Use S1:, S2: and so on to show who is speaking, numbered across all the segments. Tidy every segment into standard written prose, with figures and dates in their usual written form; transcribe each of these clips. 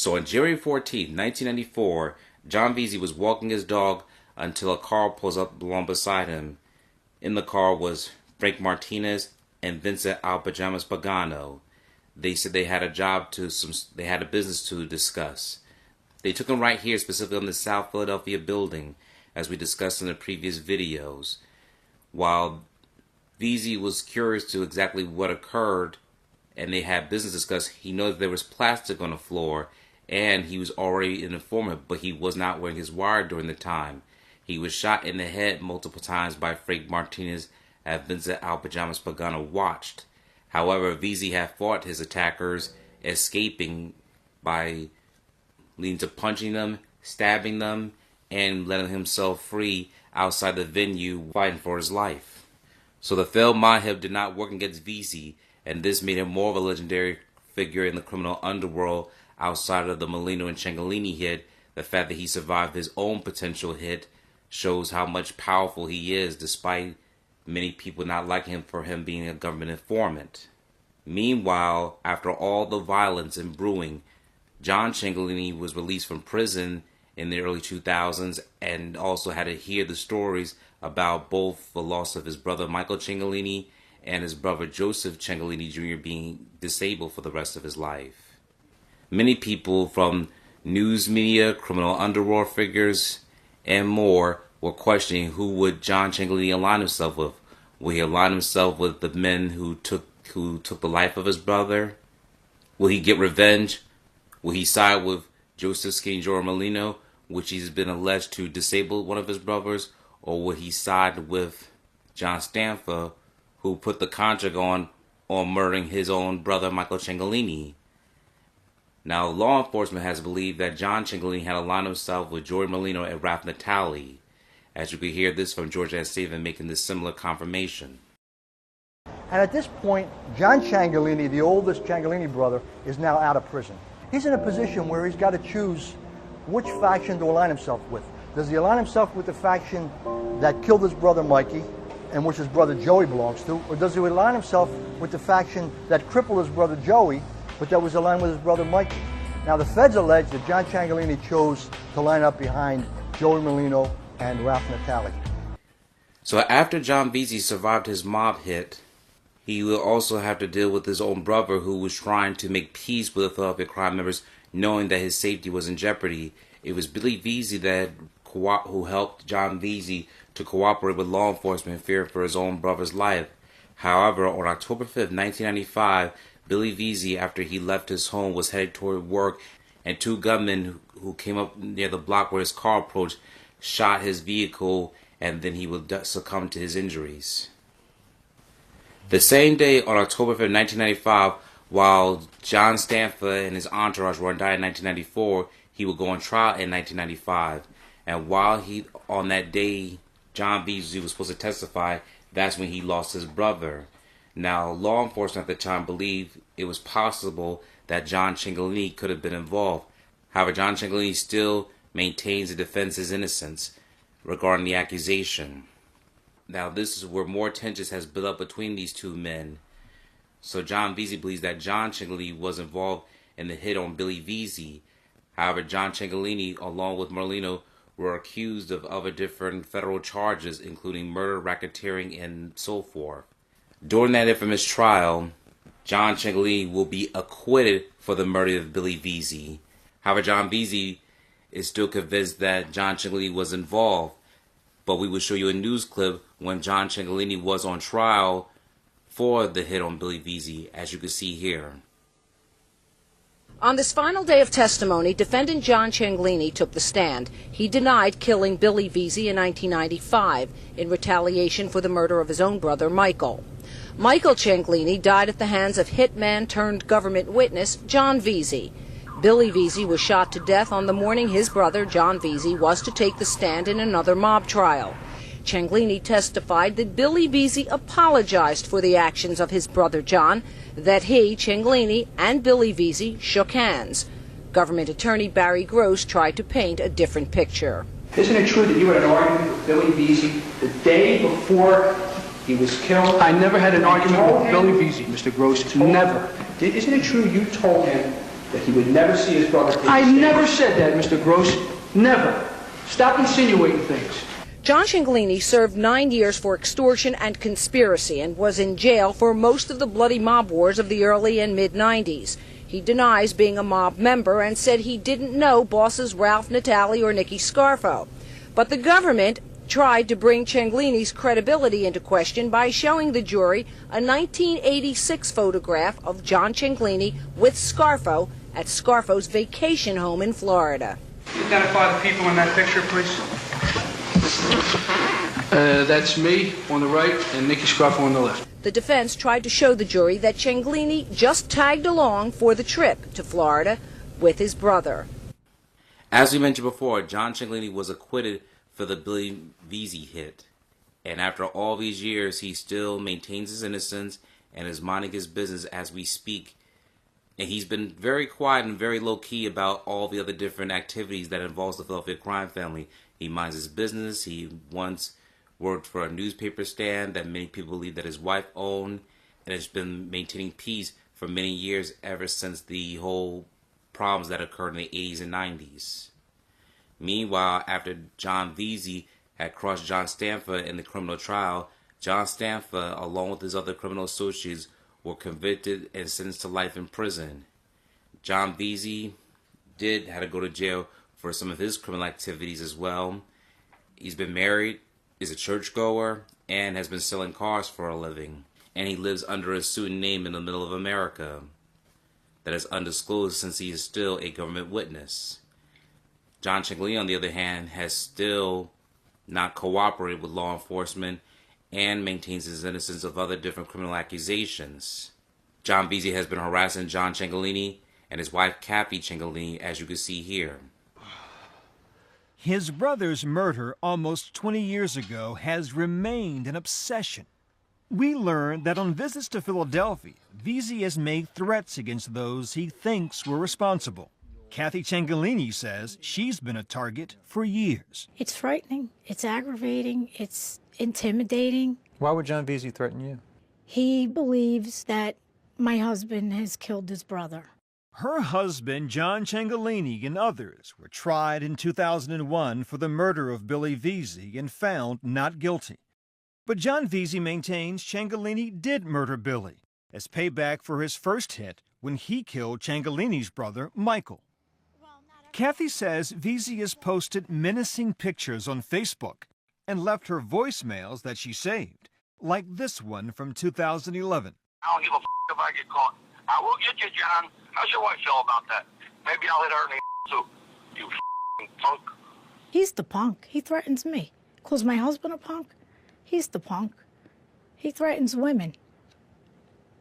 S1: So on January 14, 1994, John Veasey was walking his dog until a car pulls up along beside him. In the car was Frank Martinez and Vincent Alpajamas Pagano. They said they had a business to discuss. They took him right here, specifically on the South Philadelphia building, as we discussed in the previous videos. While Veasey was curious to exactly what occurred, and they had business discussed, he knows there was plastic on the floor, and he was already an informant, but he was not wearing his wire during the time. He was shot in the head multiple times by Frank Martinez as Vincent Alpajamas Pagano watched. However, Veasey had fought his attackers, escaping by leading to punching them, stabbing them, and letting himself free outside the venue, fighting for his life. So the failed mob hit did not work against Veasey, and this made him more of a legendary figure in the criminal underworld outside of the Baldino and Ciancaglini hit. The fact that he survived his own potential hit shows how much powerful he is, despite many people not liking him for him being a government informant. Meanwhile, after all the violence and brewing, John Ciancaglini was released from prison in the early 2000s and also had to hear the stories about both the loss of his brother Michael Ciancaglini and his brother Joseph Ciancaglini Jr. being disabled for the rest of his life. Many people from news media, criminal underworld figures, and more were questioning who would John Ciancaglini align himself with. Will he align himself with the men who took the life of his brother? Will he get revenge? Will he side with Joseph Skinny Joe Molino, which he's been alleged to disable one of his brothers? Or will he side with John Stanfa, who put the contract on murdering his own brother Michael Ciancaglini? Now, law enforcement has believed that John Ciancaglini had aligned himself with Joey Molino and Ralph Natale. As you can hear this from John Stanfa making this similar confirmation.
S2: And at this point, John Ciancaglini, the oldest Ciancaglini brother, is now out of prison. He's in a position where he's got to choose which faction to align himself with. Does he align himself with the faction that killed his brother Mikey, and which his brother Joey belongs to, or does he align himself with the faction that crippled his brother Joey, but that was aligned with his brother Mikey? Now, the feds allege that John Ciancaglini chose to line up behind Joey Molino and Ralph Natale.
S1: So after John Veasey survived his mob hit, he will also have to deal with his own brother, who was trying to make peace with the Philadelphia crime members, knowing that his safety was in jeopardy. It was Billy Veasey who helped John Veasey to cooperate with law enforcement in fear for his own brother's life. However, on October 5th, 1995, Billy Veasey, after he left his home, was headed toward work, and two gunmen who came up near the block where his car approached shot his vehicle, and then he would succumb to his injuries. The same day, on October 5th, 1995, while John Stanfa and his entourage were indicted in 1994, he would go on trial in 1995. And while on that day, John Veasey was supposed to testify, that's when he lost his brother. Now, law enforcement at the time believed it was possible that John Ciancaglini could have been involved. However, John Ciancaglini still maintains the defense's innocence regarding the accusation. Now, this is where more tensions has built up between these two men. So John Veasey believes that John Ciancaglini was involved in the hit on Billy Veasey. However, John Ciancaglini, along with Molino, were accused of other different federal charges, including murder, racketeering, and so forth. During that infamous trial, John Ciancaglini will be acquitted for the murder of Billy Veasey. However, John Veasey is still convinced that John Ciancaglini was involved. But we will show you a news clip when John Ciancaglini was on trial for the hit on Billy Veasey, as you can see here.
S3: On this final day of testimony, defendant John Ciancaglini took the stand. He denied killing Billy Veasey in 1995 in retaliation for the murder of his own brother, Michael. Michael Ciancaglini died at the hands of hitman turned government witness John Veasey. Billy Veasey was shot to death on the morning his brother, John Veasey, was to take the stand in another mob trial. Ciancaglini testified that Billy Veasey apologized for the actions of his brother John, that he, Ciancaglini, and Billy Veasey shook hands. Government attorney Barry Gross tried to paint a different picture.
S4: Isn't it true that you had an argument with Billy Veasey the day before he was killed?
S5: I never had an argument with Billy Veasey, Mr. Gross. Never.
S4: Isn't it true you told him that he would never see his brother take a
S5: I
S4: stand.
S5: never said that, Mr. Gross. Never. Stop insinuating things.
S3: John Ciancaglini served 9 years for extortion and conspiracy and was in jail for most of the bloody mob wars of the early and mid-90s. He denies being a mob member and said he didn't know bosses Ralph Natale or Nicky Scarfo. But the government tried to bring Ciancaglini's credibility into question by showing the jury a 1986 photograph of John Ciancaglini with Scarfo at Scarfo's vacation home in Florida.
S5: Identify the people in that picture, please. That's me on the right and Nicky Scarfo on the left.
S3: The defense tried to show the jury that Ciancaglini just tagged along for the trip to Florida with his brother.
S1: As we mentioned before, John Ciancaglini was acquitted for the Billy Veasey hit. And after all these years, he still maintains his innocence and is minding his business as we speak. And he's been very quiet and very low-key about all the other different activities that involves the Philadelphia crime family. He minds his business. He once worked for a newspaper stand that many people believe that his wife owned, and has been maintaining peace for many years ever since the whole problems that occurred in the 80s and 90s. Meanwhile, after John Veasey had crushed John Stanfa in the criminal trial, John Stanfa, along with his other criminal associates, were convicted and sentenced to life in prison. John Veasey had to go to jail for some of his criminal activities as well. He's been married, is a churchgoer, and has been selling cars for a living. And he lives under a pseudonym in the middle of America that is undisclosed since he is still a government witness. John Ciancaglini, on the other hand, has still not cooperated with law enforcement and maintains his innocence of other different criminal accusations. John Veasey has been harassing John Ciancaglini and his wife Kathy Ciancaglini, as you can see here.
S6: His brother's murder almost 20 years ago has remained an obsession. We learned that on visits to Philadelphia, Veasey has made threats against those he thinks were responsible. Kathy Ciancaglini says she's been a target for years.
S7: It's frightening, it's aggravating, it's intimidating.
S8: Why would John Veasey threaten you?
S7: He believes that my husband has killed his brother.
S6: Her husband, John Ciancaglini, and others were tried in 2001 for the murder of Billy Veasey and found not guilty. But John Veasey maintains Ciancaglini did murder Billy as payback for his first hit when he killed Ciancaglini's brother, Michael. Kathy says Veasey has posted menacing pictures on Facebook and left her voicemails that she saved, like this one from 2011.
S9: I don't give a if I get caught. I will get you, John. How's your wife feel about that? Maybe I'll hit her in the too. You punk.
S7: He's the punk. He threatens me. Calls my husband a punk. He's the punk. He threatens women.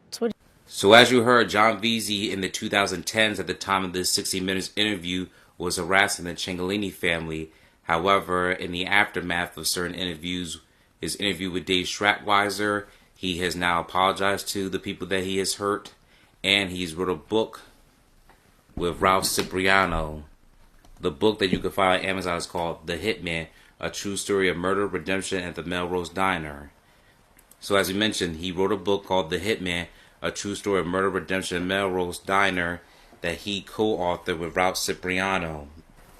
S7: That's what.
S1: So as you heard, John Veasey in the 2010s at the time of this 60 Minutes interview was harassing the Ciancaglini family. However, in the aftermath of certain interviews, his interview with Dave Stratweiser, he has now apologized to the people that he has hurt, and he's wrote a book with Ralph Cipriano. The book that you can find on Amazon is called The Hitman, A True Story of Murder, Redemption at the Melrose Diner. So as we mentioned, he wrote a book called The Hitman, A True Story of Murder, Redemption at Melrose Diner that he co-authored with Ralph Cipriano.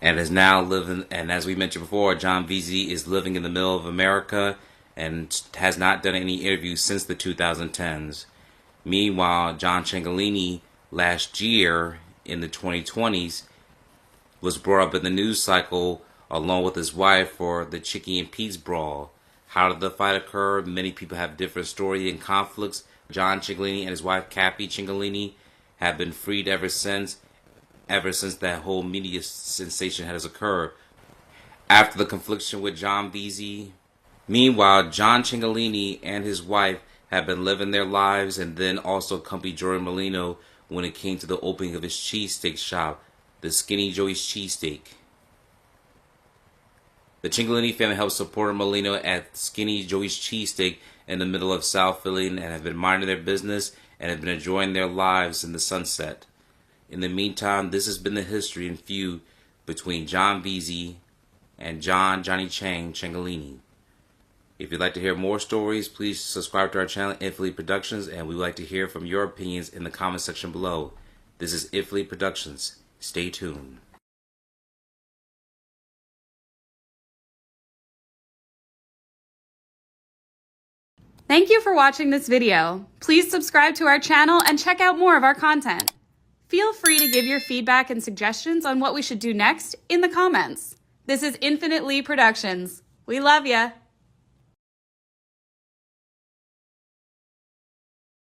S1: And is now living, and as we mentioned before, John Veasey is living in the middle of America and has not done any interviews since the 2010s. Meanwhile, John Ciancaglini last year in the 2020s was brought up in the news cycle along with his wife for the Chicky and Pete's brawl. How did the fight occur? Many people have different stories and conflicts. John Ciancaglini and his wife Kathy Ciancaglini have been freed ever since that whole media sensation has occurred. After the confliction with John Veasey, meanwhile, John Ciancaglini and his wife have been living their lives and then also accompanied Jordan Molino when it came to the opening of his cheesesteak shop, the Skinny Joey's Cheesesteak. The Ciancaglini family helped support Molino at Skinny Joey's Cheesesteak in the middle of South Philly and have been minding their business and have been enjoying their lives in the sunset. In the meantime, this has been the history and feud between John Veasey and Johnny Chang Ciancaglini. If you'd like to hear more stories, please subscribe to our channel, Infinitely Productions, and we would like to hear from your opinions in the comment section below. This is Ifly Productions. Stay tuned.
S8: Thank you for watching this video. Please subscribe to our channel and check out more of our content. Feel free to give your feedback and suggestions on what we should do next in the comments. This is Infinitely Productions. We love ya.